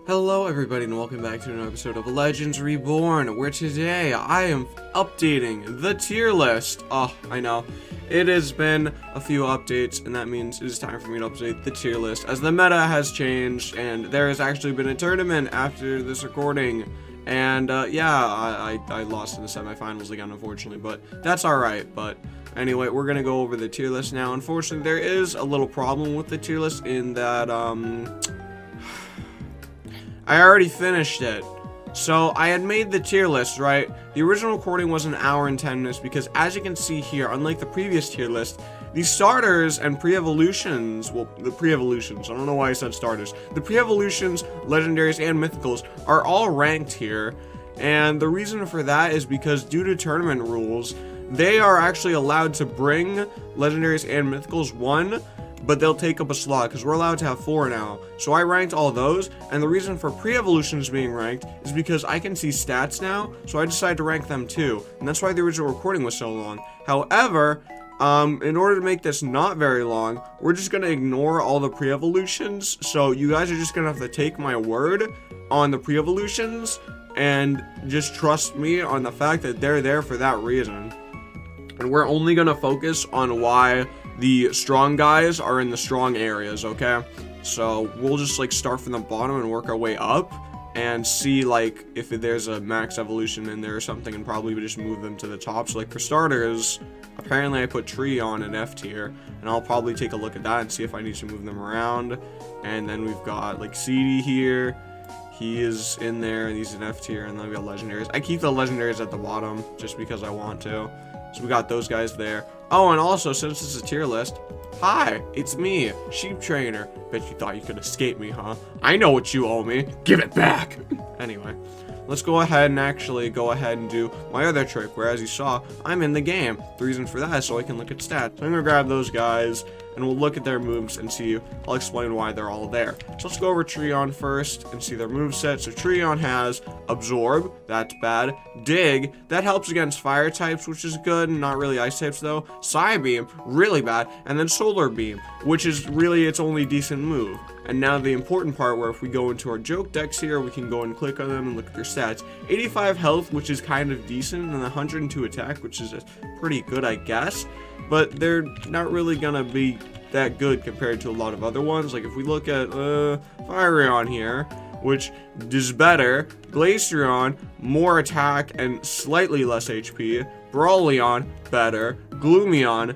Hello everybody and welcome back to another episode of Legends Reborn, where today I am updating the tier list. Oh, I know. It has been a few updates, and that means it is time for me to update the tier list, as the meta has changed, and there has actually been a tournament after this recording. And yeah, I lost in the semifinals again, unfortunately, but that's alright. But anyway, we're gonna go over the tier list now. Unfortunately, there is a little problem with the tier list in that, I already finished it. So I had made the tier list, right? The original recording was an hour and 10 minutes because, as you can see here, unlike the previous tier list, the starters and pre-evolutions, well, the pre-evolutions, I don't know why I said starters, the pre-evolutions, legendaries, and mythicals are all ranked here. And the reason for that is because due to tournament rules, they are actually allowed to bring legendaries and mythicals one, but they'll take up a slot because we're allowed to have 4 now. So I ranked all those, and the reason for pre-evolutions being ranked is because I can see stats now, so I decided to rank them too, and that's why the original recording was so long. However, in order to make this not very long, we're just going to ignore all the pre-evolutions, so you guys are just going to have to take my word on the pre-evolutions, and just trust me on the fact that they're there for that reason. And we're only going to focus on why the strong guys are in the strong areas, okay? So we'll just like start from the bottom and work our way up and see like if there's a max evolution in there or something, and probably just move them to the top. So like for starters, apparently I put Tree on an F tier, and I'll probably take a look at that and see if I need to move them around. And then we've got like CD here. He is in there and he's an F tier, and then we got legendaries. I keep the legendaries at the bottom just because I want to. So we got those guys there. Oh, and also, since this is a tier list, hi, it's me, Sheep Trainer. Bet you thought you could escape me, huh? I know what you owe me. Give it back. Anyway, let's go ahead and do my other trick, where as you saw, I'm in the game. The reason for that is so I can look at stats. So I'm gonna grab those guys, and we'll look at their moves and see. I'll explain why they're all there. So let's go over Treon first and see their moveset. So Treon has Absorb, that's bad. Dig, that helps against fire types, which is good, not really ice types though. Psybeam, really bad. And then Solar Beam, which is really its only decent move. And now the important part, where if we go into our joke decks here, we can go and click on them and look at their stats. 85 health, which is kind of decent, and 102 attack, which is pretty good, I guess. But they're not really gonna be that good compared to a lot of other ones. Like if we look at Fireon here, which is better, Glaceon, more attack and slightly less HP, Brawleon, better, Gloomion,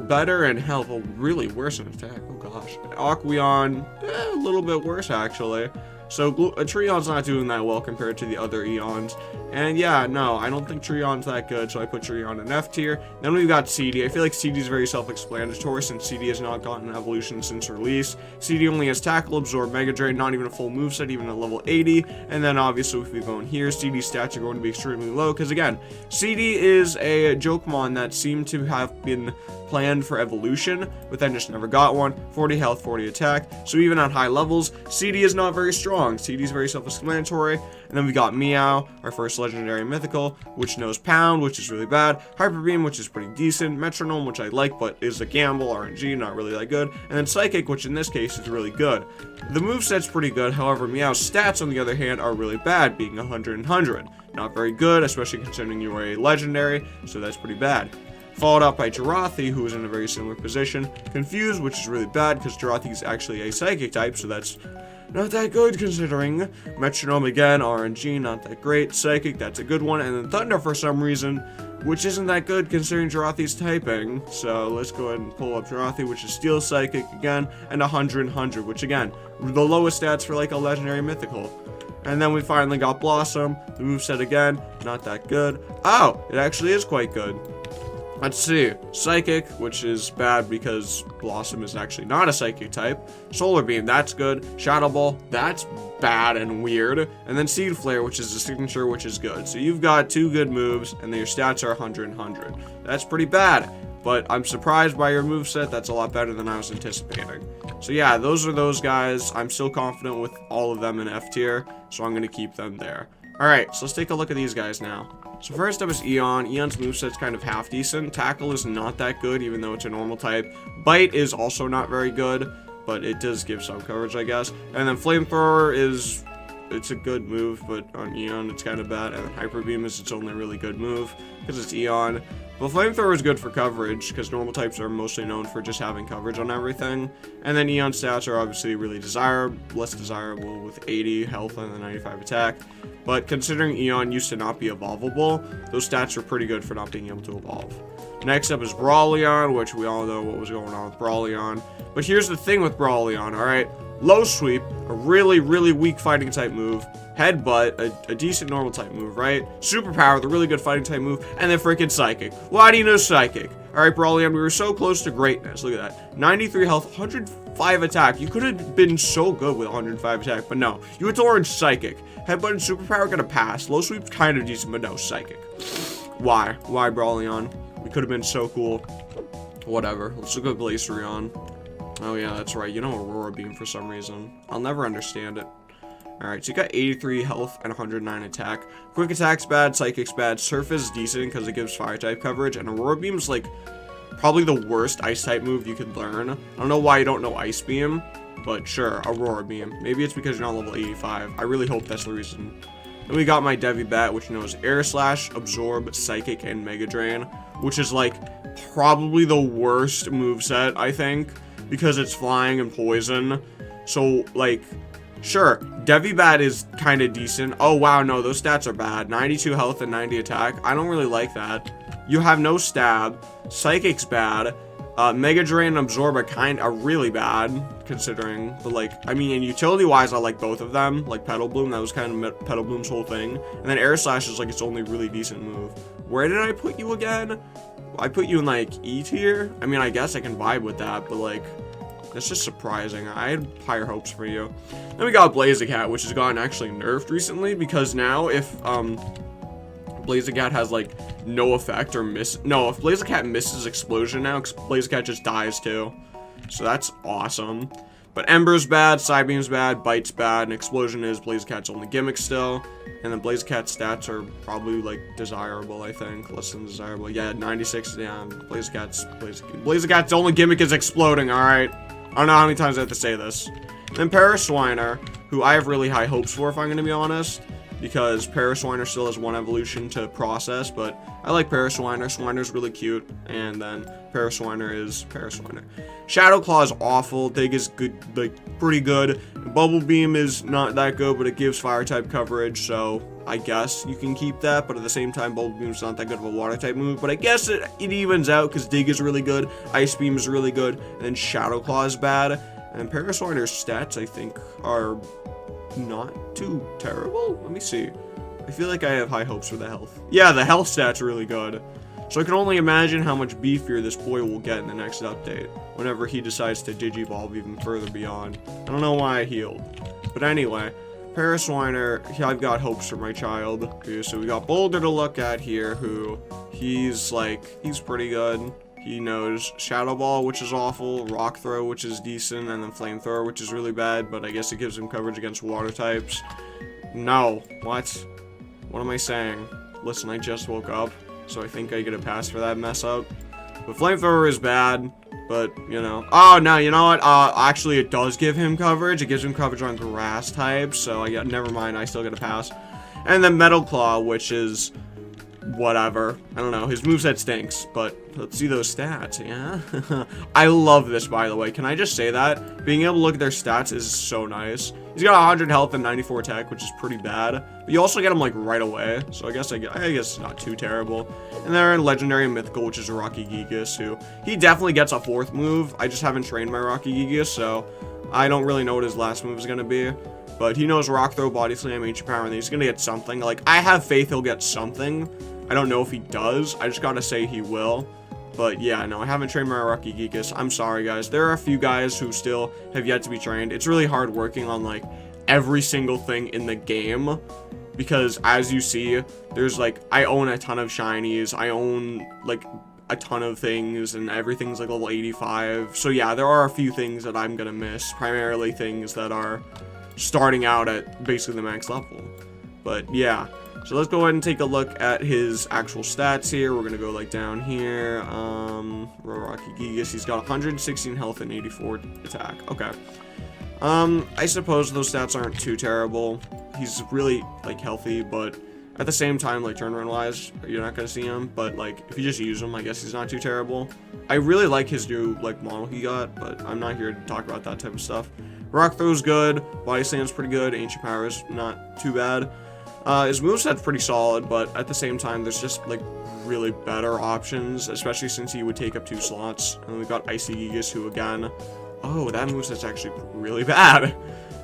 better in health, oh, really worse in attack, oh gosh. Aqueon, a little bit worse actually. So Treon's not doing that well compared to the other Eons. And yeah, no, I don't think Treon's that good, so I put Treon in F tier. Then we've got CD. I feel like CD is very self-explanatory since CD has not gotten an evolution since release. CD only has Tackle, Absorb, Mega Drain, not even a full moveset, even at level 80. And then obviously if we go in here, CD's stats are going to be extremely low, because again, CD is a Jokemon that seemed to have been planned for evolution, but then just never got one. 40 health, 40 attack. So even at high levels, CD is not very strong. CD is very self-explanatory. And then we got Meow, our first legendary mythical, which knows Pound, which is really bad. Hyper Beam, which is pretty decent. Metronome, which I like, but is a gamble. RNG, not really that good. And then Psychic, which in this case is really good. The moveset's pretty good, however, Meow's stats, on the other hand, are really bad, being 100 and 100. Not very good, especially considering you are a legendary, so that's pretty bad. Followed up by Jirathi, who is in a very similar position. Confused, which is really bad because Jirathi is actually a psychic type, so that's not that good considering. Metronome again, RNG, not that great. Psychic, that's a good one. And then Thunder for some reason, which isn't that good considering Jirathi's typing. So let's go ahead and pull up Jirathi, which is Steel Psychic again, and 100 and 100, which again, the lowest stats for like a legendary mythical. And then we finally got Blossom, the moveset again, not that good. Oh, it actually is quite good. Let's see, Psychic, which is bad because Blossom is actually not a Psychic type. Solar Beam, that's good. Shadow Ball, that's bad and weird. And then Seed Flare, which is a signature, which is good. So you've got 2 good moves, and your stats are 100 and 100. That's pretty bad, but I'm surprised by your moveset. That's a lot better than I was anticipating. So yeah, those are those guys. I'm still confident with all of them in F tier, so I'm going to keep them there. Alright, so let's take a look at these guys now. So first up is Eon. Eon's moveset's kind of half decent. Tackle is not that good, even though it's a normal type. Bite is also not very good, but it does give some coverage, I guess. And then Flamethrower is it's a good move, but on Eon it's kind of bad. And then Hyper Beam is its only really good move because it's Eon. But Flamethrower is good for coverage because normal types are mostly known for just having coverage on everything. And then Eon stats are obviously really less desirable with 80 health and the 95 attack. But considering Eon used to not be evolvable, those stats are pretty good for not being able to evolve. Next up is Brawleon, which we all know what was going on with Brawleon. But here's the thing with Brawleon, alright? Low Sweep, a really, really weak fighting type move. Headbutt, a decent normal type move, right? Superpower, the really good fighting type move. And then freaking Psychic. Why do you know Psychic? Alright, Brawleon, we were so close to greatness. Look at that. 93 health, 105 attack. You could have been so good with 105 attack, but no. You went to orange Psychic. Headbutt and Superpower gonna pass. Low Sweep's kind of decent, but no, Psychic. Why? Why Brawleon? We could have been so cool. Whatever. Let's look at Blazereon. Oh yeah, that's right. You know Aurora Beam for some reason. I'll never understand it. Alright, so you got 83 health and 109 attack. Quick attack's bad, Psychic's bad. Surf is decent because it gives fire type coverage. And Aurora Beam's like probably the worst ice type move you could learn. I don't know why you don't know Ice Beam, but sure, Aurora Beam. Maybe it's because you're not level 85. I really hope that's the reason. Then we got my Devi Bat, which knows Air Slash, Absorb, Psychic, and Mega Drain, which is like probably the worst moveset, I think, because it's flying and poison. So like, sure, Devi Bat is kind of decent. Oh wow, no, those stats are bad. 92 health and 90 attack. I don't really like that. You have no stab. Psychic's bad. Mega Drain and Absorb are really bad, considering. But like, I mean, and utility-wise, I like both of them. Like Petal Bloom, that was kind of Petal Bloom's whole thing. And then Air Slash is like its only really decent move. Where did I put you again? I put you in like E tier. I mean, I guess I can vibe with that, but like, that's just surprising. I had higher hopes for you. Then we got Blaziken, which has gotten actually nerfed recently, because now if Blaziken has like no effect or if Blaziken misses explosion now, Blaziken just dies too. So that's awesome. But Ember's bad, Psybeam's bad, Bite's bad, and Explosion is Blaziken's only gimmick still. And then Blaziken's stats are probably like desirable, I think. Less than desirable. Yeah, 96, yeah, Blaziken's only gimmick is exploding, alright? I don't know how many times I have to say this. Then Paraswiner, who I have really high hopes for, if I'm going to be honest. Because Paraswiner still has one evolution to process, but I like Paraswiner. Swiner's really cute, and then Paraswiner is Paraswiner. Shadow Claw is awful. Dig is good, like pretty good. Bubble Beam is not that good, but it gives fire type coverage, so I guess you can keep that. But at the same time, Bubble Beam's not that good of a water type move. But I guess it evens out because Dig is really good, Ice Beam is really good, and then Shadow Claw is bad. And Paraswiner's stats, I think, are not too terrible. Let me see. I feel like I have high hopes for the health. Yeah, the health stats are really good. So I can only imagine how much beefier this boy will get in the next update, whenever he decides to digivolve even further beyond. I don't know why I healed. But anyway, Paraswiner, I've got hopes for my child. Okay, so we got Boulder to look at here, who he's pretty good. He knows Shadow Ball, which is awful, Rock Throw, which is decent, and then Flamethrower, which is really bad, but I guess it gives him coverage against water types. No. What? What am I saying? Listen, I just woke up, so I think I get a pass for that mess up. But Flamethrower is bad, but, you know. Oh, no, you know what? Actually, it does give him coverage. It gives him coverage on grass types, so never mind, I still get a pass. And then Metal Claw, which is whatever. I don't know. His moveset stinks, but let's see those stats, yeah? I love this, by the way. Can I just say that? Being able to look at their stats is so nice. He's got 100 health and 94 attack, which is pretty bad. But you also get him, like, right away. So I guess it's not too terrible. And they're in Legendary and Mythical, which is Rocky Gigas, who he definitely gets a fourth move. I just haven't trained my Rocky Gigas, so I don't really know what his last move is going to be. But he knows Rock Throw, Body Slam, Ancient Power, and he's going to get something. Like, I have faith he'll get something. I don't know if he does. I just gotta say he will. But yeah, no, I haven't trained my Rocky Gigas. I'm sorry, guys. There are a few guys who still have yet to be trained. It's really hard working on, like, every single thing in the game. Because, as you see, there's, like, I own a ton of shinies. I own, like, a ton of things, and everything's, like, level 85. So yeah, there are a few things that I'm gonna miss. Primarily things that are starting out at basically the max level. But yeah. So let's go ahead and take a look at his actual stats here. We're going to go like down here. Rocky Gigas, he's got 116 health and 84 attack. Okay. I suppose those stats aren't too terrible. he's really, like, healthy, but at the same time, like, turnaround wise, you're not gonna see him. But, like, if you just use him, I guess he's not too terrible. I really like his new, like, model he got, but I'm not here to talk about that type of stuff. Rock throw's good, body slam's pretty good, ancient power is not too bad. His moveset's pretty solid, but at the same time, there's just, like, really better options, especially since he would take up 2 slots. And then we've got Icy Gigas, who again, oh, that moveset's actually really bad.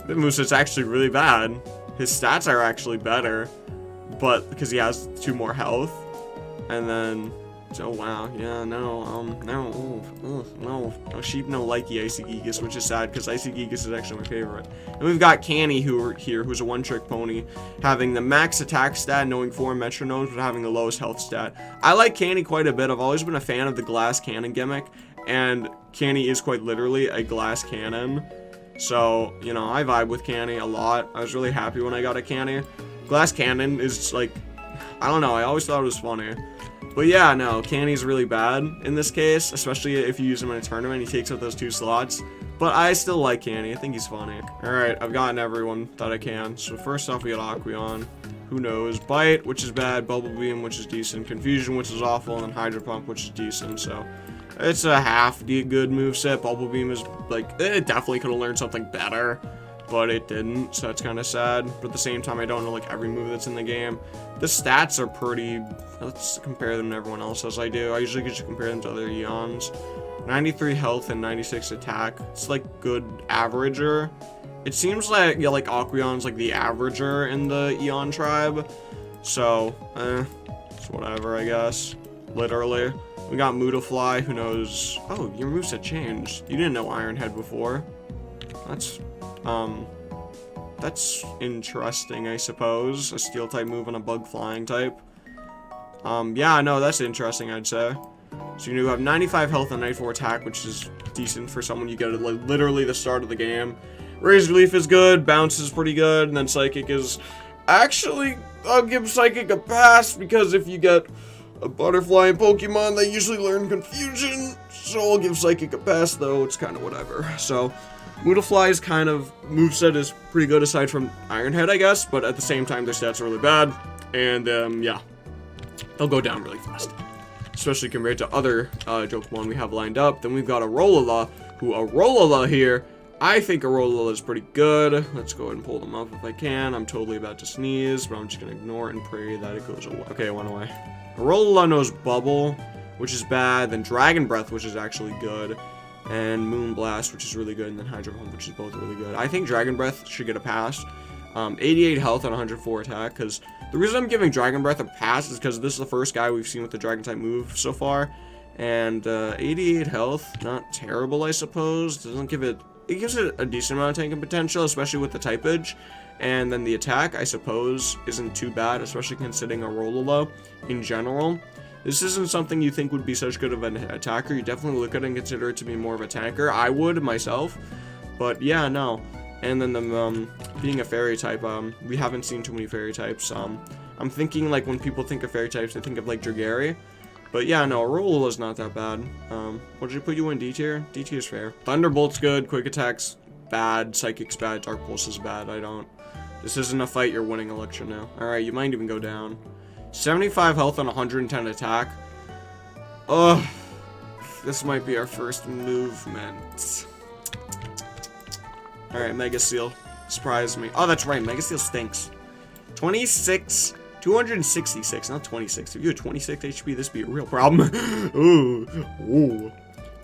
That moveset's actually really bad. His stats are actually better, but because he has 2 more health. And then, oh wow, yeah, no sheep, no likey Icy Gigas, which is sad because Icy Gigas is actually my favorite. And we've got Canny who's a one-trick pony, having the max attack stat, knowing 4 metronomes, but having the lowest health stat. I like Canny quite a bit. I've always been a fan of the glass cannon gimmick, and Canny is quite literally a glass cannon. So, you know, I vibe with Canny a lot. I was really happy when I got a Canny. Glass cannon is like, I don't know, I always thought it was funny. But yeah, no, Canny's really bad in this case, especially if you use him in a tournament. He takes up those 2 slots. But I still like Canny. I think he's funny. Alright, I've gotten everyone that I can. So first off, we got Aqueon. Who knows? Bite, which is bad. Bubble Beam, which is decent. Confusion, which is awful. And then Hydro Pump, which is decent. So it's a half good moveset. Bubble Beam is like, it definitely could have learned something better, but it didn't, so that's kind of sad. But at the same time, I don't know like every move that's in the game. The stats are pretty, let's compare them to everyone else as I do. I usually just compare them to other Eons. 93 health and 96 attack. It's like good averager. It seems like, yeah, like Aqueon's like the averager in the Eon tribe. So, it's whatever, I guess. Literally. We got Mudafly, who knows. Oh, your moveset changed. You didn't know Iron Head before. That's interesting, I suppose. A steel type move and a bug flying type. Yeah, no, that's interesting, I'd say. So you have 95 health and 94 attack, which is decent for someone you get at like literally the start of the game. Razor Leaf is good, Bounce is pretty good, and then Psychic is actually, I'll give Psychic a pass because if you get a butterfly in Pokemon, they usually learn Confusion, so I'll give Psychic a pass, though it's kind of whatever. So Mudafly's kind of moveset is pretty good aside from Iron Head, I guess, but at the same time their stats are really bad, and yeah, they'll go down really fast, especially compared to other Jokemon we have lined up. Then we've got Alola, who Alola here, I think Alola is pretty good. Let's go ahead and pull them up if I can. I'm totally about to sneeze, but I'm just gonna ignore it and pray that it goes away. Okay, it went away. Alola knows Bubble, which is bad, then Dragon Breath, which is actually good, and Moon Blast, which is really good, and then Hydro Pump, which is both really good. I think Dragon Breath should get a pass. 88 health and 104 attack, because the reason I'm giving Dragon Breath a pass is because this is the first guy we've seen with the Dragon type move so far, and 88 health, not terrible, I suppose. Doesn't give it, it gives it a decent amount of tanking potential, especially with the typage. And then the attack, I suppose, isn't too bad, especially considering Alola in general. This isn't something you think would be such good of an attacker. You definitely look at it and consider it to be more of a tanker. I would myself, but yeah, no. And then the being a fairy type, we haven't seen too many fairy types. I'm thinking like when people think of fairy types, they think of like Dragary. But yeah, no, Arola's not that bad. What did you put you in? D tier? D tier is fair. Thunderbolt's good, Quick Attack's bad, Psychic's bad, Dark Pulse is bad. This isn't a fight you're winning, Electro now. Alright, you might even go down. 75 health and 110 attack. Ugh. This might be our first movement. Alright, Mega Seal. Surprise me. Oh, that's right, Mega Seal stinks. 26, 266, not 26. If you had 26 HP, this would be a real problem. Ooh. Ooh.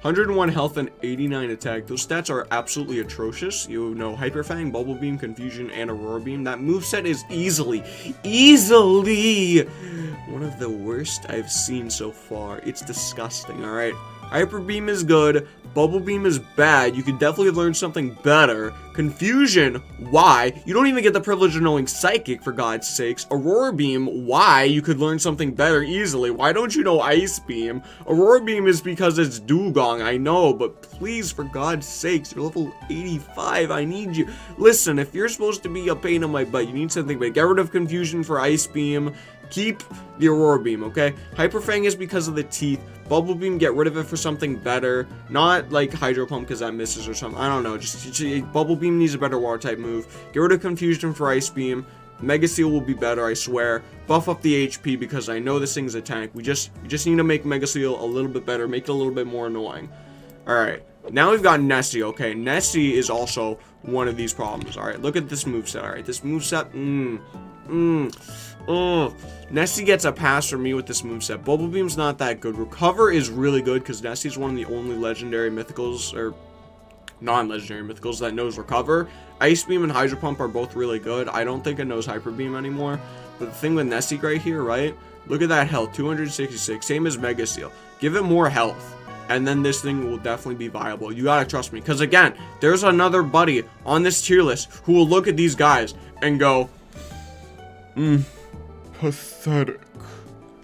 101 health and 89 attack. Those stats are absolutely atrocious. You know, Hyper Fang, Bubble Beam, Confusion, and Aurora Beam. That moveset is easily one of the worst I've seen so far. It's disgusting, alright? Hyper Beam is good. Bubble Beam is bad. You could definitely learn something better. Confusion, why? You don't even get the privilege of knowing Psychic, for God's sakes. Aurora Beam, why? You could learn something better easily. Why don't you know Ice Beam? Aurora Beam is because it's Dugong, I know, but please, for God's sakes, you're level 85. I need you. Listen, if you're supposed to be a pain in my butt, you need something better. Get rid of Confusion for Ice Beam. Keep the Aurora Beam, okay? Hyper Fang is because of the teeth. Bubble Beam, get rid of it for something better. Not like Hydro Pump because that misses or something. I don't know. Just Bubble Beam needs a better water type move. Get rid of Confusion for Ice Beam. Mega Seal will be better, I swear. Buff up the HP because I know this thing's a tank. We just need to make Mega Seal a little bit better, make it a little bit more annoying. Alright, now we've got Nessie, okay? Nessie is also one of these problems. Alright, look at this moveset. Alright, this moveset, Nessie gets a pass from me with this moveset. Bubble Beam's not that good. Recover is really good because Nessie's one of the only legendary mythicals, or non-legendary mythicals that knows Recover. Ice Beam and Hydro Pump are both really good. I don't think it knows Hyper Beam anymore. But the thing with Nessie right here, right? Look at that health, 266, same as Mega Seal. Give it more health, and then this thing will definitely be viable. You gotta trust me, because again, there's another buddy on this tier list who will look at these guys and go, pathetic.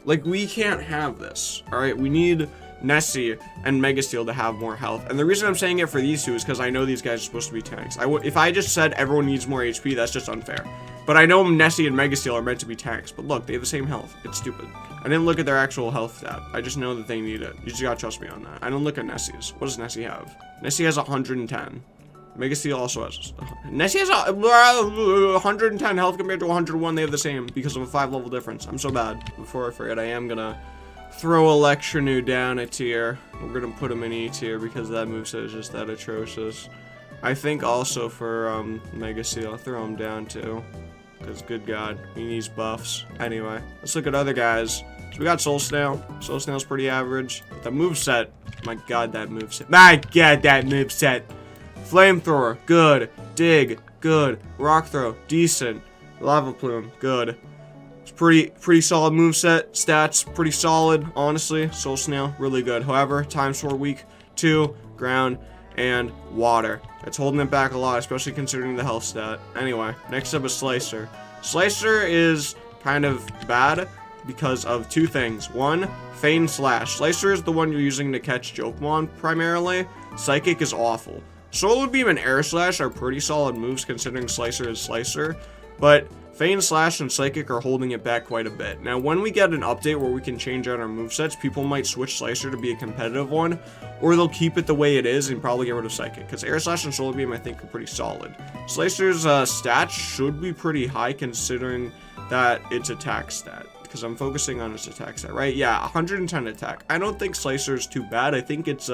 Like, we can't have this, alright? We need Nessie and Mega Steel to have more health. And the reason I'm saying it for these two is because I know these guys are supposed to be tanks. If I just said everyone needs more HP, that's just unfair. But I know Nessie and Mega Steel are meant to be tanks. But look, they have the same health. It's stupid. I didn't look at their actual health stat. I just know that they need it. You just gotta trust me on that. I don't look at Nessie's. What does Nessie have? Nessie has 110. Mega Steel also has... Nessie has 110 health compared to 101. They have the same because of a 5-level difference. I'm so bad. Before I forget, I am gonna throw Electronu down a tier. We're gonna put him in E tier because that moveset is just that atrocious. I think also for Mega Steel, I'll throw him down too. Because good God, he needs buffs. Anyway, let's look at other guys. So we got Soul Snail. Soul Snail's pretty average. But the moveset, my God, that moveset. My God, that moveset. Flamethrower, good. Dig, good. Rock Throw, decent. Lava Plume, good. It's pretty solid moveset. Stats, pretty solid, honestly. Soul Snail, really good. However, Time Sword weak. 2, ground, and water. It's holding it back a lot, especially considering the health stat. Anyway, next up is Slicer. Slicer is kind of bad because of 2 things. 1, Feign Slash. Slicer is the one you're using to catch Jokemon primarily. Psychic is awful. Solar Beam and Air Slash are pretty solid moves considering Slicer is Slicer, but Feign Slash and Psychic are holding it back quite a bit. Now, when we get an update where we can change out our movesets, people might switch Slicer to be a competitive one, or they'll keep it the way it is and probably get rid of Psychic, because Air Slash and Solar Beam, I think, are pretty solid. Slicer's stats should be pretty high considering that it's attack stat, because I'm focusing on its attack stat, right? Yeah, 110 attack. I don't think Slicer's too bad. I think it's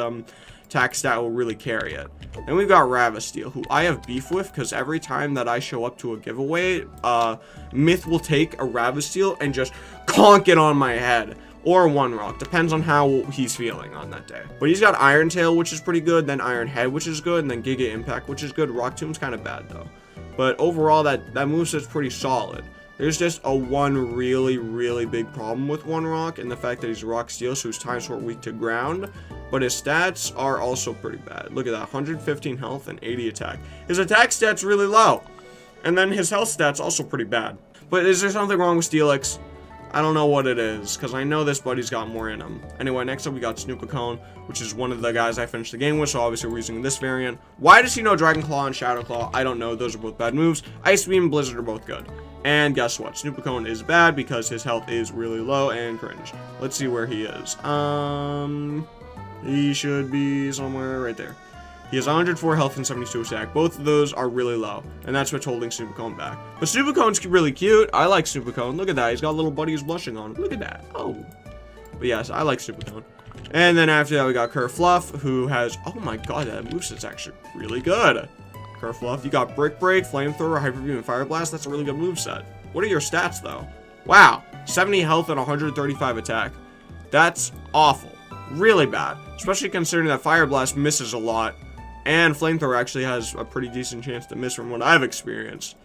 attack stat will really carry it. Then we've got Ravasteel, who I have beef with because every time that I show up to a giveaway, Myth will take a Ravasteel and just conk it on my head. Or One Rock, depends on how he's feeling on that day. But he's got Iron Tail, which is pretty good, then Iron Head, which is good, and then Giga Impact, which is good. Rock Tomb's kind of bad, though. But overall, that moveset's pretty solid. There's just one really big problem with One Rock, and the fact that he's Rock Steel, so his Time Sword weak to ground. But his stats are also pretty bad. Look at that, 115 health and 80 attack. His attack stat's really low. And then his health stat's also pretty bad. But is there something wrong with Steelix? I don't know what it is, because I know this buddy's got more in him. Anyway, next up we got Snoopacone, which is one of the guys I finished the game with, so obviously we're using this variant. Why does he know Dragon Claw and Shadow Claw? I don't know, those are both bad moves. Ice Beam and Blizzard are both good. And guess what? Snoopacone is bad because his health is really low and cringe. Let's see where he is. He should be somewhere right there. He has 104 health and 72 attack. Both of those are really low, and that's what's holding Snoopacone back. But Snoopacone's really cute. I like Snoopacone. Look at that. He's got a little buddy who's blushing on him. Look at that. Oh. But yes, I like Snoopacone. And then after that, we got Kerfluff, who has... Oh my God, that moveset's actually really good. Kerfluff. You got Brick Break, Flamethrower, Hyper Beam, and Fire Blast. That's a really good moveset. What are your stats, though? Wow. 70 health and 135 attack. That's awful. Really bad. Especially considering that Fire Blast misses a lot. And Flamethrower actually has a pretty decent chance to miss from what I've experienced.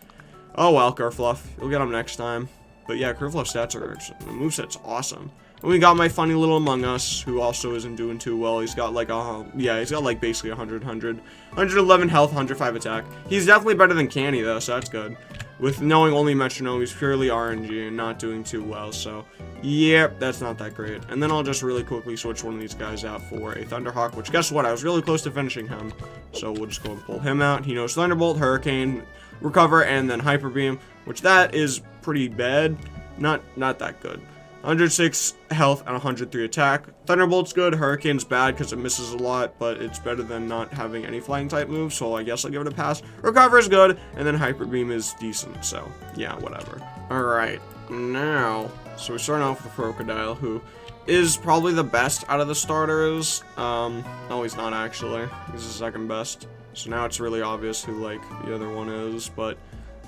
Oh well, Kerfluff. You'll get him next time. But yeah, Kerfluff's stats are... The moveset's awesome. And we got my funny little Among Us, who also isn't doing too well. He's got like he's got like basically 111 health, 105 attack. He's definitely better than Canny though, so that's good. With knowing only Metronome, he's purely RNG and not doing too well, so yep, that's not that great. And then I'll just really quickly switch one of these guys out for a Thunderhawk, which guess what? I was really close to finishing him. So we'll just go and pull him out. He knows Thunderbolt, Hurricane, Recover, and then Hyper Beam, which that is pretty bad. Not that good. 106 health and 103 attack. Thunderbolt's good. Hurricane's bad because it misses a lot, but it's better than not having any flying type moves, so I guess I'll give it a pass. Recover is good, and then Hyper Beam is decent, so yeah, whatever. Alright, now, so we're starting off with the Crocodile, who is probably the best out of the starters. No, he's not actually. He's the second best. So now it's really obvious who, like, the other one is, but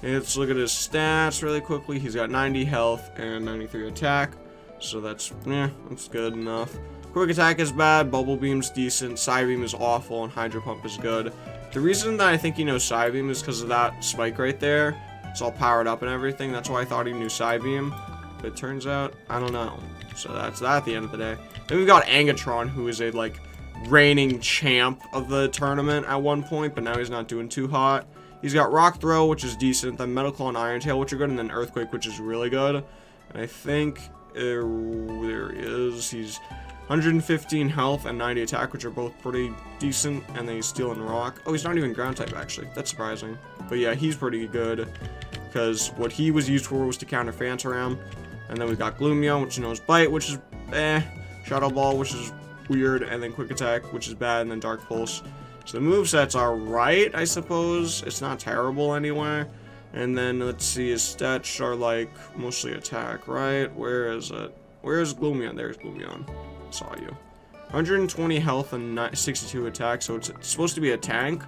let's look at his stats really quickly. He's got 90 health and 93 attack, so that's good enough. Quick attack is bad, Bubble Beam's decent, Psybeam is awful, and Hydro Pump is good. The reason that I think he knows Psybeam is because of that spike right there. It's all powered up and everything. That's why I thought he knew Psybeam, but it turns out, I don't know. So that's that at the end of the day. Then we've got Angatron, who is a, like, reigning champ of the tournament at one point, but now he's not doing too hot. He's got Rock Throw, which is decent, then Metal Claw and Iron Tail, which are good, and then Earthquake, which is really good. And I think, there he is, he's 115 health and 90 attack, which are both pretty decent, and then he's Steel and Rock. Oh, he's not even ground type, actually. That's surprising. But yeah, he's pretty good, because what he was used for was to counter Phantom. And then we've got Gloomion, which knows Bite, which is Shadow Ball, which is weird, and then Quick Attack, which is bad, and then Dark Pulse. So the movesets are right, I suppose. It's not terrible anyway. And then, let's see, his stats are, like, mostly attack, right? Where is it? Where is Gloomion? There's Gloomion. Saw you. 120 health and 62 attack, so it's supposed to be a tank.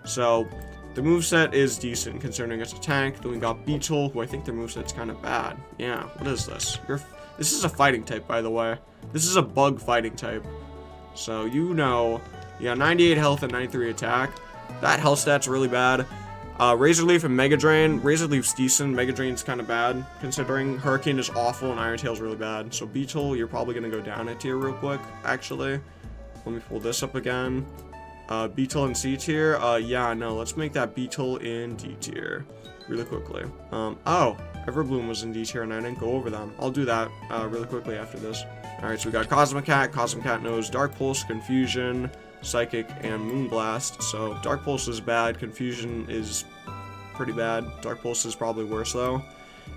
So the moveset is decent considering it's a tank. Then we got Beetle, who I think their moveset's kind of bad. Yeah, what is this? This is a fighting type, by the way. This is a bug fighting type. So, you know, yeah, 98 health and 93 attack. That health stat's really bad. Razor Leaf and Mega Drain. Razor Leaf's decent. Mega Drain's kind of bad, considering Hurricane is awful and Iron Tail's really bad. So, Beetle, you're probably going to go down a tier real quick, actually. Let me pull this up again. Beetle in C tier. Yeah, no, let's make that Beetle in D tier really quickly. Oh, Everbloom was in D tier and I didn't go over them. I'll do that really quickly after this. Alright, so we got Cosmic Cat. Cosmic Cat knows Dark Pulse, Confusion, Psychic, and Moonblast. So Dark Pulse is bad, Confusion is pretty bad. Dark Pulse is probably worse though.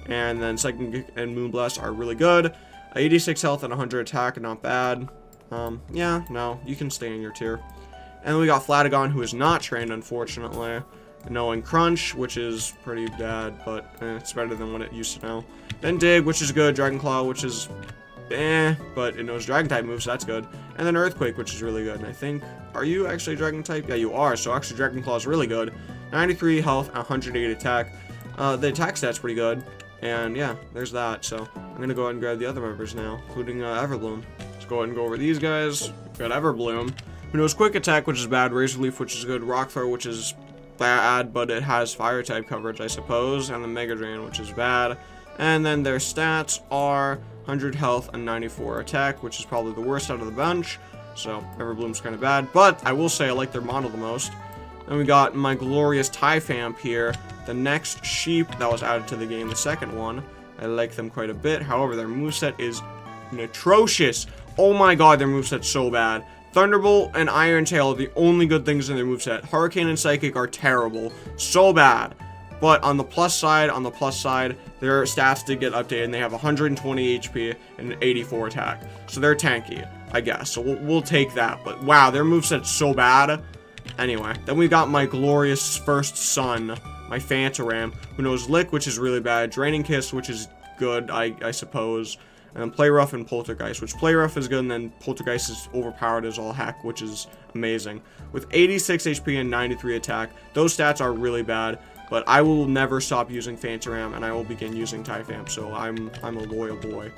And then Psychic and Moonblast are really good. 86 health and 100 attack, not bad. Yeah, no, you can stay in your tier. And then we got Flatagon, who is not trained, unfortunately. Knowing Crunch, which is pretty bad, but it's better than what it used to know. Then Dig, which is good. Dragon Claw, which is but it knows Dragon type moves, so that's good. And then Earthquake, which is really good. And I think, are you actually Dragon type? Yeah, you are. So actually, Dragon Claw is really good. 93 health, 108 attack. The attack stat's pretty good. And yeah, there's that. So I'm gonna go ahead and grab the other members now, including Everbloom. Let's go ahead and go over these guys. We've got Everbloom, who knows Quick Attack, which is bad, Razor Leaf, which is good, Rock Throw, which is bad, but it has Fire type coverage, I suppose, and the Mega Drain, which is bad. And then their stats are 100 health and 94 attack, which is probably the worst out of the bunch. So Everbloom's kind of bad, but I will say I like their model the most. Then we got my glorious Typham here, the next sheep that was added to the game, the second one. I like them quite a bit. However, their moveset is atrocious. Oh my god, their moveset's so bad. Thunderbolt and Iron Tail are the only good things in their moveset. Hurricane and Psychic are terrible. So bad. But on the plus side, their stats did get updated, and they have 120 HP and 84 attack. So they're tanky, I guess. So we'll take that. But wow, their moveset's so bad. Anyway, then we've got my glorious first son, my Phantom, who knows Lick, which is really bad, Draining Kiss, which is good, I suppose, and then Play Rough and Poltergeist, which Play Rough is good, and then Poltergeist is overpowered as all heck, which is amazing. With 86 HP and 93 attack, those stats are really bad, but I will never stop using Phantom, and I will begin using Typham, so I'm a loyal boy.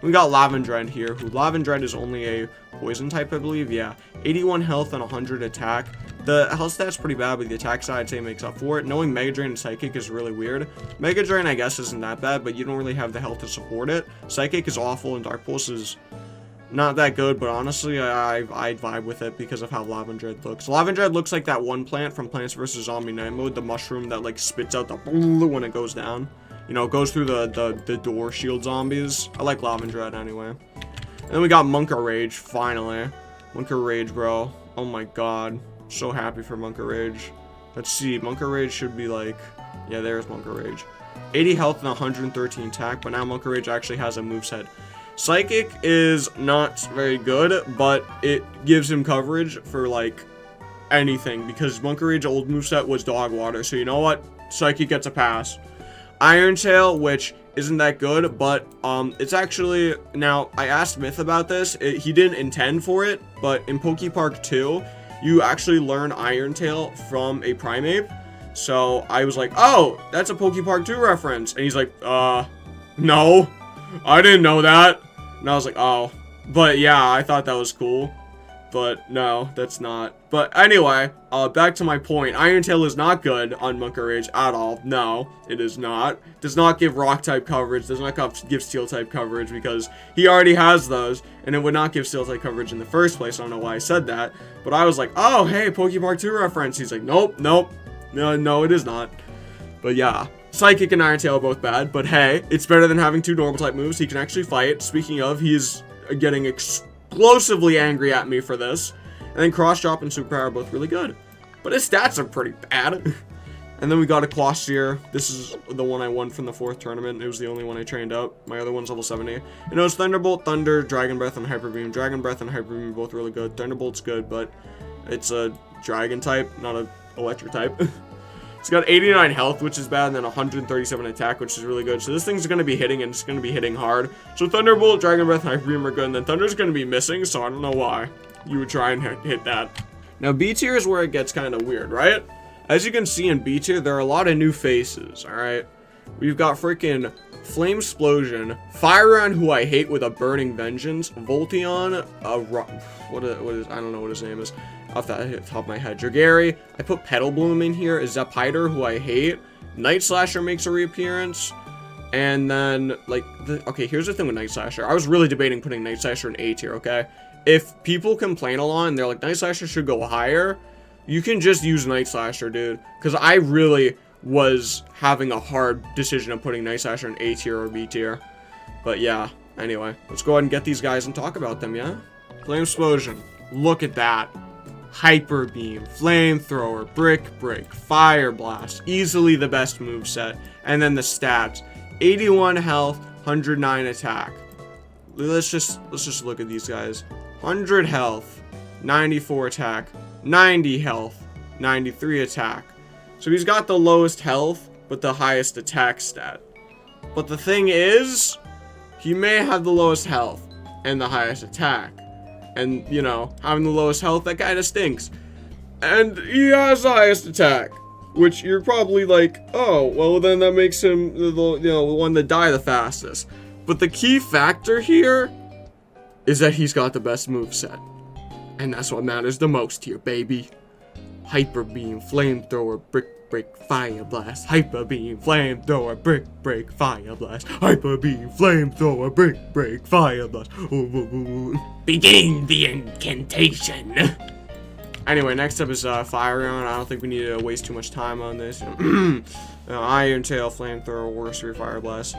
We got Lavendred here, who Lavendred is only a poison type, I believe. Yeah, 81 health and 100 attack. The health stat's pretty bad, but the attack side, I'd say, makes up for it. Knowing Mega Drain and Psychic is really weird. Mega Drain, I guess, isn't that bad, but you don't really have the health to support it. Psychic is awful, and Dark Pulse is not that good, but honestly, I vibe with it because of how Lavendred looks. Lavendred looks like that one plant from Plants vs. Zombie Night Mode, the mushroom that, like, spits out the when it goes down. You know, it goes through the door shield zombies. I like Lavendred anyway. And then we got Monka Rage, finally. Monka Rage, bro. Oh my god. So happy for Monka Rage. Let's see. Monka Rage should be like... Yeah, there's Monka Rage. 80 health and 113 attack, but now Monka Rage actually has a moveset. Psychic is not very good, but it gives him coverage for, like, anything, because Bunker Rage's old moveset was Dog Water, so you know what? Psychic gets a pass. Iron Tail, which isn't that good, but it's actually, now I asked Myth about this. He didn't intend for it, but in Pokepark 2 you actually learn Iron Tail from a Primeape. So I was like, oh, that's a Pokepark 2 reference, and he's like, no, I didn't know that. And I was like, oh, but yeah, I thought that was cool. But no, that's not. But anyway, back to my point. Iron Tail is not good on Bunker Rage at all. No, it is not. Does not give Rock type coverage. Does not give Steel type coverage, because he already has those, and it would not give Steel type coverage in the first place. I don't know why I said that. But I was like, oh, hey, Pokepark 2 reference. He's like, nope, nope. No, it is not. But yeah, Psychic and Iron Tail are both bad. But hey, it's better than having 2 normal type moves. He can actually fight. Speaking of, he is getting explosively angry at me for this. And then Cross Drop and Super Power are both really good, but his stats are pretty bad. And then we got a Clostyr. This is the one I won from the 4th tournament. It was the only one I trained up. My other one's level 70. And it was Thunderbolt, Thunder, Dragon Breath, and Hyper Beam. Dragon Breath and Hyper Beam are both really good. Thunderbolt's good, but it's a Dragon type, not a Electric type. It's got 89 health, which is bad, and then 137 attack, which is really good. So this thing's going to be hitting, and it's going to be hitting hard. So Thunderbolt, Dragon Breath, and Hyper Beam are good, and then Thunder's going to be missing, so I don't know why you would try and hit that. Now, B tier is where it gets kind of weird, right? As you can see in B tier, there are a lot of new faces, alright? We've got freaking Flame Explosion, Fire-On, who I hate with a Burning Vengeance, Voltion, what is, I don't know what his name is, off the top of my head, Jagari. I put Petal Bloom in here, Zephyter, who I hate, Night Slasher makes a reappearance, and then, like, okay, here's the thing with Night Slasher. I was really debating putting Night Slasher in A tier, okay? If people complain a lot and they're like, Night Slasher should go higher, you can just use Night Slasher, dude. Because I really was having a hard decision of putting Night Slasher in A tier or B tier. But yeah, anyway, let's go ahead and get these guys and talk about them, yeah? Flame Explosion, look at that. Hyper Beam, Flamethrower, Brick Break, Fire Blast, easily the best moveset. And then the stats, 81 health, 109 attack. Let's just look at these guys. 100 health, 94 attack, 90 health, 93 attack. So he's got the lowest health, but the highest attack stat. But the thing is, he may have the lowest health and the highest attack. And, you know, having the lowest health, that kind of stinks. And he has the highest attack, which you're probably like, oh, well, then that makes him, the one to die the fastest. But the key factor here is that he's got the best moveset. And that's what matters the most here, baby. Hyper Beam, Flamethrower, Brick Break, Fire Blast. Hyper Beam, Flamethrower, Brick Break, Fire Blast. Hyper Beam, Flamethrower, Brick Break, Fire Blast. Begin the incantation. Anyway, next up is Fire-On. I don't think we need to waste too much time on this. Iron Tail, Flamethrower, Worcery, Fire Blast.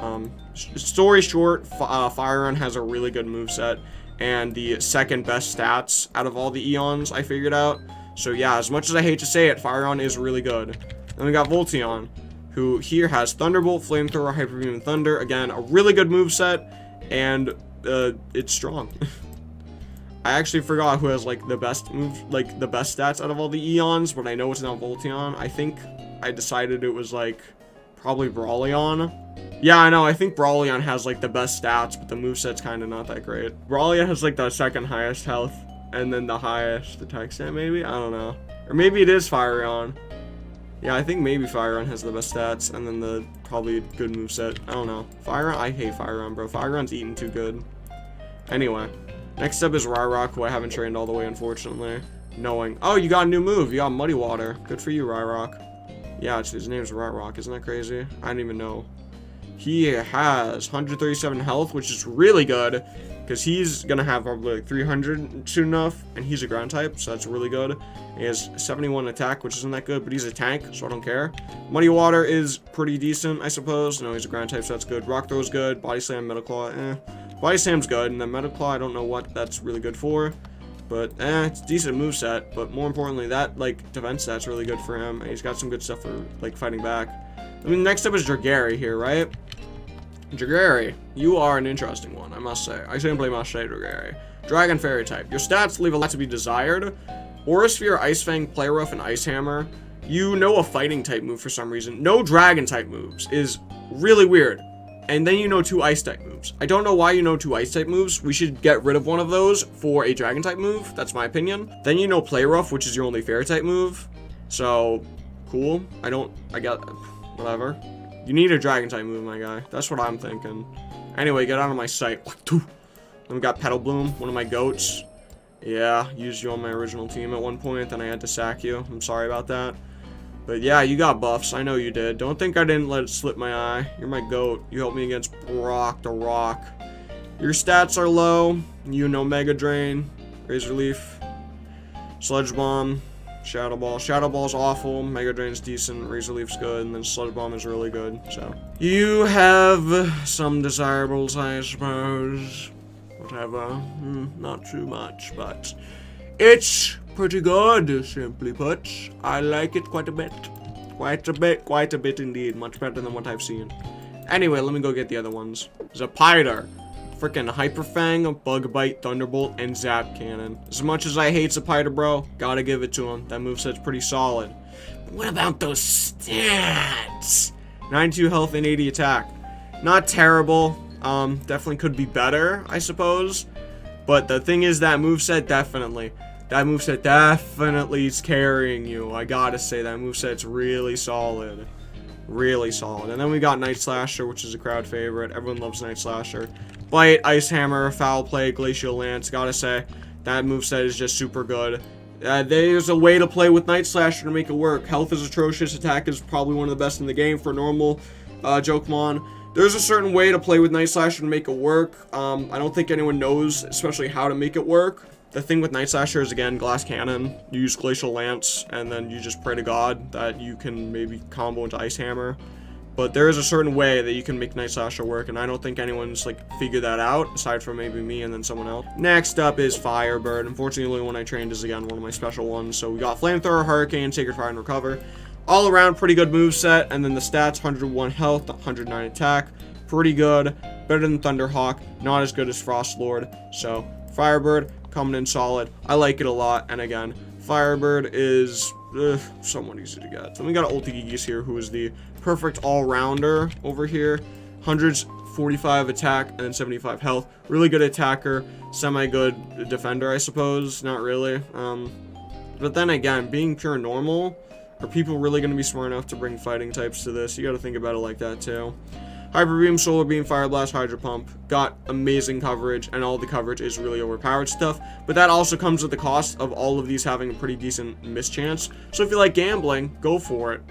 Story short, Fire-On has a really good moveset and the second best stats out of all the Eons I figured out. So yeah, as much as I hate to say it, Fire-On is really good. Then we got Voltion, who here has Thunderbolt, Flamethrower, Hyper Beam, and Thunder. Again, a really good moveset, and it's strong. I actually forgot who has like the best the best stats out of all the Eons, but I know it's not Voltion. I think I decided it was like probably Brawleon. Yeah, I know. I think Brawleon has like the best stats, but the moveset's kind of not that great. Brawleon has like the second highest health and then the highest attack stat, maybe? I don't know. Or maybe it is Fire-On. Yeah, I think maybe Fire-On has the best stats and then the probably good moveset. I don't know. Fire-On? I hate Fire-On, bro. Fire-On's eating too good. Anyway. Next up is Ryrock, who I haven't trained all the way, unfortunately. Knowing, oh, you got a new move. You got Muddy Water. Good for you, Ryrock. Yeah, his name's Ryrock. Isn't that crazy? I didn't even know. He has 137 health, which is really good, because he's going to have probably like 300 soon enough, and he's a ground type, so that's really good. He has 71 attack, which isn't that good, but he's a tank, so I don't care. Muddy Water is pretty decent, I suppose. No, he's a ground type, so that's good. Rock Throw's good. Body Slam, Metal Claw, Body Slam's good, and then Metal Claw, I don't know what that's really good for. But, it's a decent moveset, but more importantly, that, like, defense stat's really good for him, and he's got some good stuff for, like, fighting back. I mean, next up is Jagari here, right? Jagari, you are an interesting one, I must say. I simply must say, Jagari. Dragon Fairy type. Your stats leave a lot to be desired. Aura Sphere, Ice Fang, Play Rough, and Ice Hammer. You know a fighting type move for some reason. No dragon type moves is really weird. And then you know 2 ice type moves. I don't know why you know 2 ice type moves. We should get rid of one of those for a dragon type move. That's my opinion. Then you know Play Rough, which is your only fairy type move. So, cool. I got, whatever. You need a dragon type move, my guy. That's what I'm thinking. Anyway, get out of my sight. Then we got Petal Bloom, one of my goats. Yeah, used you on my original team at one point, then I had to sack you. I'm sorry about that. But yeah, you got buffs. I know you did. Don't think I didn't let it slip my eye. You're my goat. You helped me against Brock the Rock. Your stats are low. You know Mega Drain, Razor Leaf, Sludge Bomb, Shadow Ball. Shadow Ball's awful. Mega Drain's decent. Razor Leaf's good. And then Sludge Bomb is really good. So you have some desirables, I suppose. Whatever. Not too much, but it's pretty good, simply put. I like it quite a bit. Quite a bit indeed. Much better than what I've seen. Anyway, let me go get the other ones. Zapiter. Freaking Hyper Fang, Bug Bite, Thunderbolt, and Zap Cannon. As much as I hate Zapiter, bro, gotta give it to him. That moveset's pretty solid. But what about those stats? 92 health and 80 attack. Not terrible. Definitely could be better, I suppose. But the thing is, that moveset definitely is carrying you. I gotta say, that moveset's really solid. Really solid. And then we got Night Slasher, which is a crowd favorite. Everyone loves Night Slasher. Bite, Ice Hammer, Foul Play, Glacial Lance. Gotta say, that moveset is just super good. There's a way to play with Night Slasher to make it work. Health is atrocious. Attack is probably one of the best in the game for normal Jokemon. There's a certain way to play with Night Slasher to make it work. I don't think anyone knows, especially how to make it work. The thing with Night Slasher is, again, Glass Cannon. You use Glacial Lance, and then you just pray to God that you can maybe combo into Ice Hammer. But there is a certain way that you can make Night Slasher work, and I don't think anyone's, like, figured that out, aside from maybe me and then someone else. Next up is Firebird. Unfortunately, the only one I trained is, again, one of my special ones. So we got Flamethrower, Hurricane, Sacred Fire, and Recover. All around, pretty good moveset, and then the stats, 101 health, 109 attack. Pretty good. Better than Thunderhawk. Not as good as Frost Lord. So, Firebird, coming in solid. I like it a lot, and again, Firebird is somewhat easy to get. Then we got Ultigigis here, who is the perfect all-rounder over here. 145 attack and then 75 health. Really good attacker, semi-good defender, I suppose. Not really. But then again, being pure normal, are people really going to be smart enough to bring fighting types to this? You got to think about it like that too. Hyper Beam, Solar Beam, Fire Blast, Hydro Pump. Got amazing coverage, and all the coverage is really overpowered stuff. But that also comes at the cost of all of these having a pretty decent miss chance. So if you like gambling, go for it.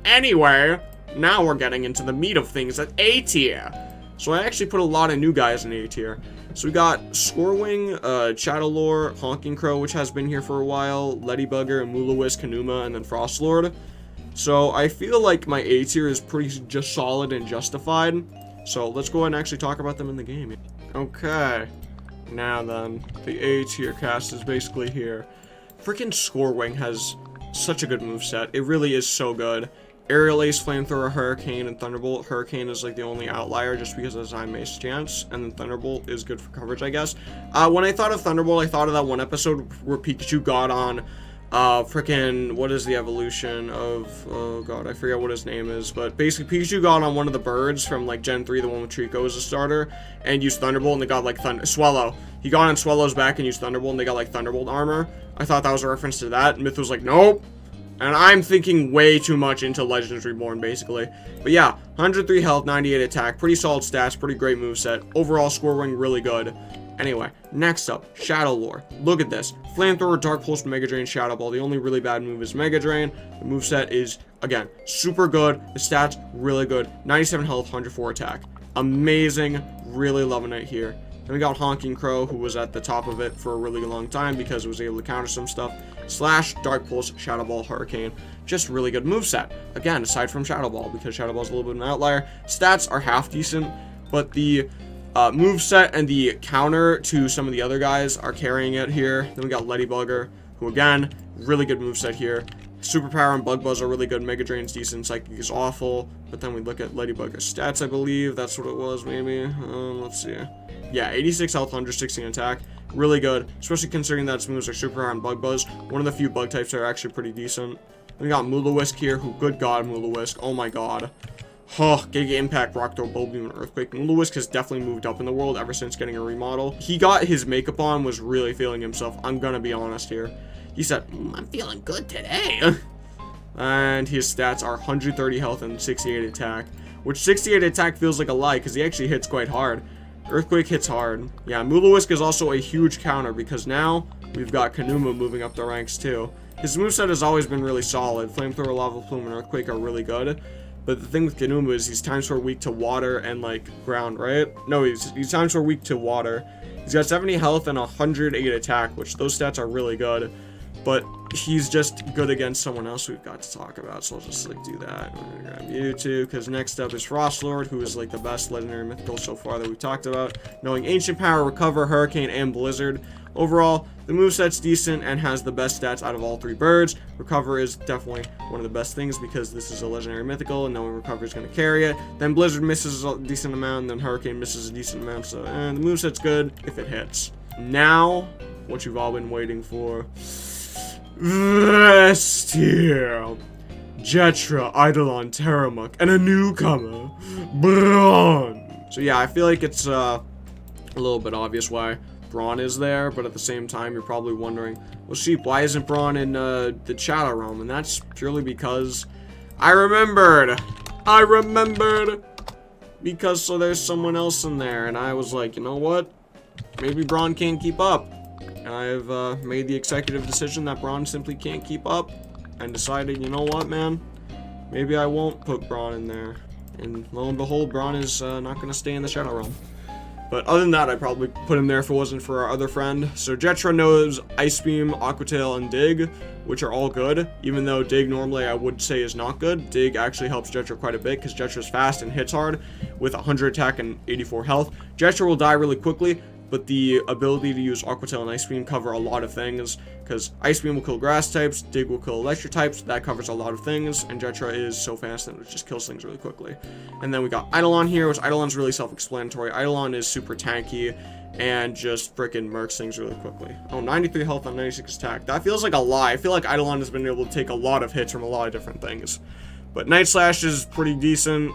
Anyway, now we're getting into the meat of things at A tier. So I actually put a lot of new guys in A tier. So we got Scorewing, Shadowlore, Honking Crow, which has been here for a while, Ladybugger, Mulawisk, Kanuma, and then Frostlord. So I feel like my A tier is pretty just solid and justified. So let's go ahead and actually talk about them in the game. Okay. Now then, the A tier cast is basically here. Freaking Scorewing has such a good moveset. It really is so good. Aerial Ace, Flamethrower, Hurricane, and Thunderbolt. Hurricane is like the only outlier just because of his high mace chance, and then Thunderbolt is good for coverage, I guess. When I thought of Thunderbolt, I thought of that one episode where Pikachu got on freaking, what is the evolution of, oh god, I forget what his name is, but basically Pikachu got on one of the birds from like Gen 3, the one with Trico as a starter, and used Thunderbolt, and they got like Swellow. He got on Swellow's back and used Thunderbolt, and they got like Thunderbolt armor. I thought that was a reference to that. Myth was like, nope. And I'm thinking way too much into Legends Reborn, basically. But yeah, 103 health, 98 attack, pretty solid stats, pretty great moveset. Overall scoring really good. Anyway, next up, Shadowlore. Look at this. Flamethrower, Dark Pulse, Mega Drain, Shadow Ball. The only really bad move is Mega Drain. The moveset is, again, super good. The stats, really good. 97 health, 104 attack. Amazing. Really loving it here. Then we got Honking Crow, who was at the top of it for a really long time because it was able to counter some stuff. Slash, Dark Pulse, Shadow Ball, Hurricane. Just really good moveset. Again, aside from Shadow Ball, because Shadow Ball's a little bit of an outlier. Stats are half decent, but the moveset and the counter to some of the other guys are carrying it here. Then we got Ladybugger, who again, really good moveset here. Superpower and Bug Buzz are really good. Mega Drain's decent. Psychic is awful. But then we look at Ladybug's stats, I believe. That's what it was, maybe. Let's see. Yeah, 86 health, 116 attack. Really good, especially considering that its moves are Superpower and Bug Buzz. One of the few bug types that are actually pretty decent. We got Mula-Whisk here, who, good god, Mula-Whisk. Oh my god. Huh, Giga Impact, Rock Throw, Bulb Beam, and Earthquake. Mula-Whisk has definitely moved up in the world ever since getting a remodel. He got his makeup on, was really feeling himself. I'm gonna be honest here. He said, I'm feeling good today. And his stats are 130 health and 68 attack. Which 68 attack feels like a lie, because he actually hits quite hard. Earthquake hits hard. Yeah, Mula-Whisk is also a huge counter, because now we've got Kanuma moving up the ranks too. His moveset has always been really solid. Flamethrower, Lava Plume, and Earthquake are really good. But the thing with Kanuma is he's times 4 weak to water and, like, ground, right? No, he's times 4 weak to water. He's got 70 health and 108 attack, which those stats are really good. But he's just good against someone else we've got to talk about, so I'll just, like, do that. I'm gonna grab you two, because next up is Frostlord, who is, like, the best legendary mythical so far that we've talked about. Knowing Ancient Power, Recover, Hurricane, and Blizzard. Overall, the moveset's decent and has the best stats out of all 3 birds. Recover is definitely one of the best things because this is a legendary mythical and knowing Recover is going to carry it. Then Blizzard misses a decent amount, and then Hurricane misses a decent amount, so the moveset's good if it hits. Now, what you've all been waiting for. This here. Jetra, Eidolon, Terramuk, and a newcomer, Brawn. So yeah, I feel like it's a little bit obvious why Brawn is there, but at the same time, you're probably wondering, well, Sheep, why isn't Brawn in the Shadow Realm? And that's purely because I remembered. Because so there's someone else in there, and I was like, you know what? Maybe Brawn can't keep up. And I've made the executive decision that Brawn simply can't keep up, and decided, you know what, man? Maybe I won't put Brawn in there. And lo and behold, Brawn is not going to stay in the Shadow Realm. But other than that, I'd probably put him there if it wasn't for our other friend. So Jetra knows Ice Beam, Aqua Tail, and Dig, which are all good. Even though Dig normally I would say is not good, Dig actually helps Jetra quite a bit because Jetra's fast and hits hard with 100 attack and 84 health. Jetra will die really quickly, but the ability to use Aqua Tail and Ice Beam cover a lot of things, because Ice Beam will kill grass types, Dig will kill electric types, that covers a lot of things, and Jetra is so fast that it just kills things really quickly. And then we got Eidolon here, which Eidolon's really self-explanatory. Eidolon is super tanky and just freaking murks things really quickly. Oh, 93 health on 96 attack. That feels like a lie. I feel like Eidolon has been able to take a lot of hits from a lot of different things. But Night Slash is pretty decent.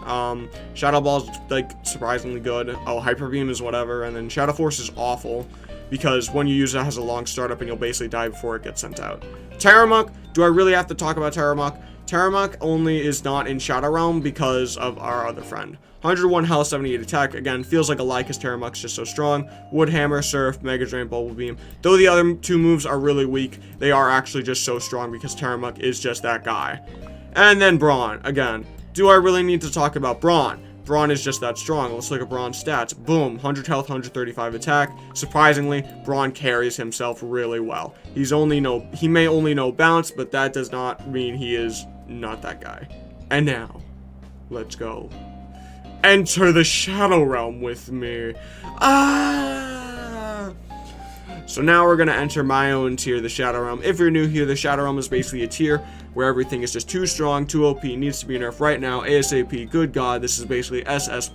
Shadow Ball's like surprisingly good. Oh, Hyper Beam is whatever, and then Shadow Force is awful because when you use it, it has a long startup and you'll basically die before it gets sent out. Terramuk, do I really have to talk about Terramuk? Terramuk only is not in Shadow Realm because of our other friend. 101 health, 78 attack. Again, feels like a lie because Terramuk's just so strong. Wood Hammer, Surf, Mega Drain, Bubble Beam. Though the other 2 moves are really weak, they are actually just so strong because Terramuk is just that guy. And then Brawn. Again, do I really need to talk about Brawn? Brawn is just that strong. Let's look at Brawn's stats. Boom, 100 health, 135 attack. Surprisingly, Brawn carries himself really well. He may only know bounce, but that does not mean he is not that guy. And now, let's go. Enter the Shadow Realm with me. So now we're going to enter my own tier, the Shadow Realm. If you're new here, the Shadow Realm is basically a tier where everything is just too strong, too OP, needs to be nerfed right now, ASAP, good god, this is basically SS+,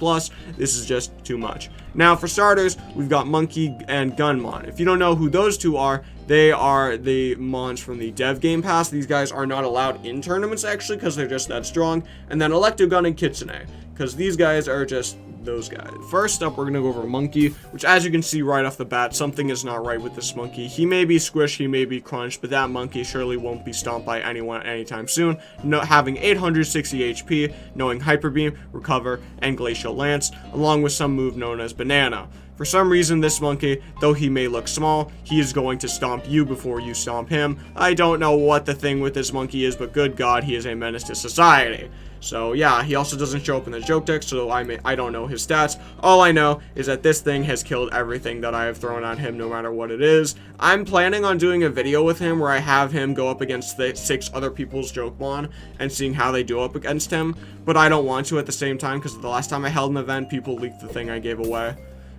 this is just too much. Now, for starters, we've got Monkey and Gunmon. If you don't know who those two are, they are the mons from the Dev Game Pass. These guys are not allowed in tournaments, actually, because they're just that strong. And then Electogun and Kitsune, because these guys are just those guys. First up, we're going to go over Monkey, which as you can see right off the bat, something is not right with this monkey. He may be squished, he may be crunched, but that monkey surely won't be stomped by anyone anytime soon. Having 860 HP, knowing Hyper Beam, Recover, and Glacial Lance, along with some move known as Banana. For some reason, this monkey, though he may look small, he is going to stomp you before you stomp him. I don't know what the thing with this monkey is, but good god, he is a menace to society. So yeah, he also doesn't show up in the joke deck, so I don't know his stats. All I know is that this thing has killed everything that I have thrown at him, no matter what it is. I'm planning on doing a video with him where I have him go up against the 6 other people's Jokemon and seeing how they do up against him, but I don't want to at the same time because the last time I held an event, people leaked the thing I gave away.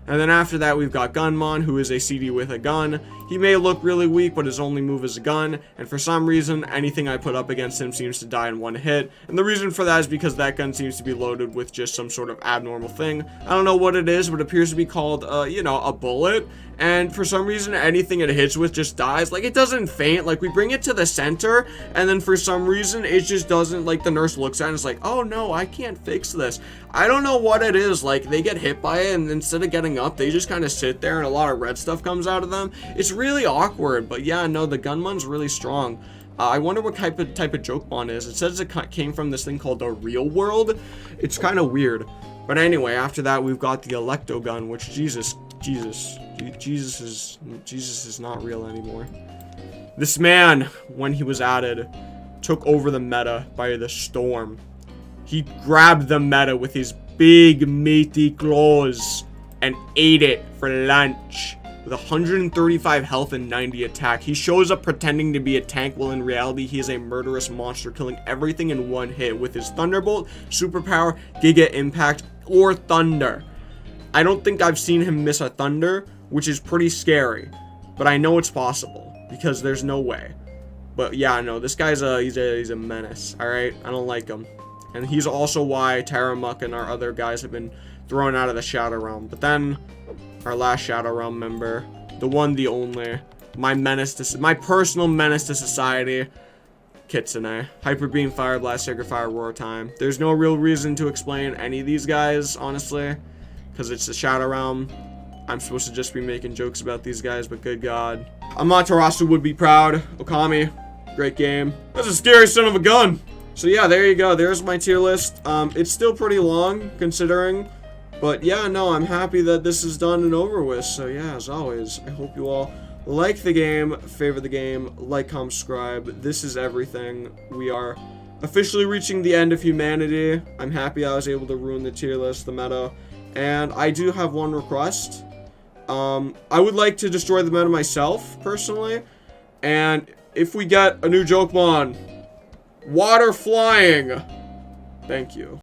And then after that, we've got Gunmon, who is a CD with a gun. He may look really weak, but his only move is a gun. And for some reason, anything I put up against him seems to die in one hit. And the reason for that is because that gun seems to be loaded with just some sort of abnormal thing. I don't know what it is, but it appears to be called, you know, a bullet. And for some reason, anything it hits with just dies. Like, it doesn't faint. Like, we bring it to the center, and then for some reason, it just doesn't, like, the nurse looks at it and is like, oh no, I can't fix this. I don't know what it is. Like, they get hit by it, and instead of getting up, they just kind of sit there, and a lot of red stuff comes out of them. It's really awkward, but yeah, no, the Gunmon's really strong. I wonder what type of Jokemon is. It says it came from this thing called the real world. It's kind of weird. But anyway, after that, we've got the Electo Gun, which Jesus is not real anymore. This man, when he was added, took over the meta by the storm. He grabbed the meta with his big meaty claws and ate it for lunch. With 135 health and 90 attack, he shows up pretending to be a tank, while in reality he is a murderous monster, killing everything in one hit with his Thunderbolt, Superpower, Giga Impact, or Thunder. I don't think I've seen him miss a Thunder, which is pretty scary, but I know it's possible because there's no way. But yeah, no, this guy's he's a menace. All right, I don't like him, and he's also why Taramuk and our other guys have been thrown out of the Shadow Realm. But then our last Shadow Realm member, the one, the only, my personal menace to society, Kitsune. Hyper Beam, Fire Blast, Sacred Fire, Roar Time. There's no real reason to explain any of these guys, honestly, because it's the Shadow Realm. I'm supposed to just be making jokes about these guys, but good God. Amaterasu would be proud. Okami, great game. That's a scary son of a gun. So yeah, there you go. There's my tier list. It's still pretty long, considering. But yeah, no, I'm happy that this is done and over with. So yeah, as always, I hope you all like the game, favorite the game, like, comment, subscribe. This is everything. We are officially reaching the end of humanity. I'm happy I was able to ruin the tier list, the meta. And I do have one request. I would like to destroy the meta myself, personally. And if we get a new Jokemon, water flying, thank you.